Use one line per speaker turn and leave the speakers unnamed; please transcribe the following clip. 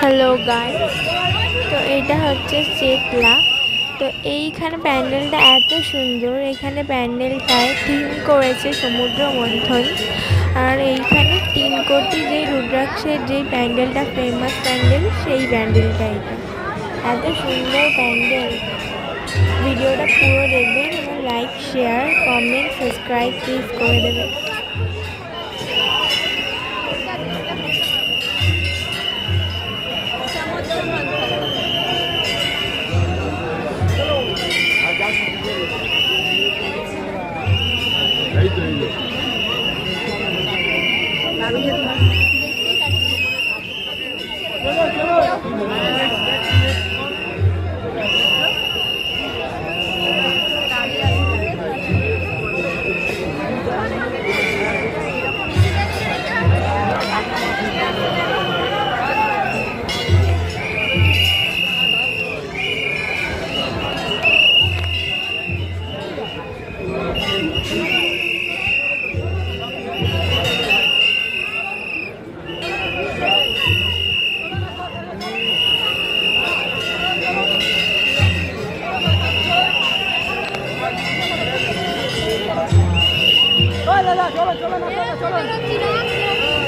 Hello guys, তো এটা হচ্ছে চেতলা। তো এইখানে প্যান্ডেলটা এত সুন্দর, এখানে প্যান্ডেলটায় থিম করেছে সমুদ্র মন্থন। আর এইখানে 3 কোটি যে রুদ্রাক্ষের যে প্যান্ডেলটা ফেমাস প্যান্ডেল, সেই প্যান্ডেলটা এটা এত সুন্দর প্যান্ডেল। ভিডিওটা পুরো দেখবেন এবং like share comment subscribe please করে দেবেন।
চলো চলো চলো চলো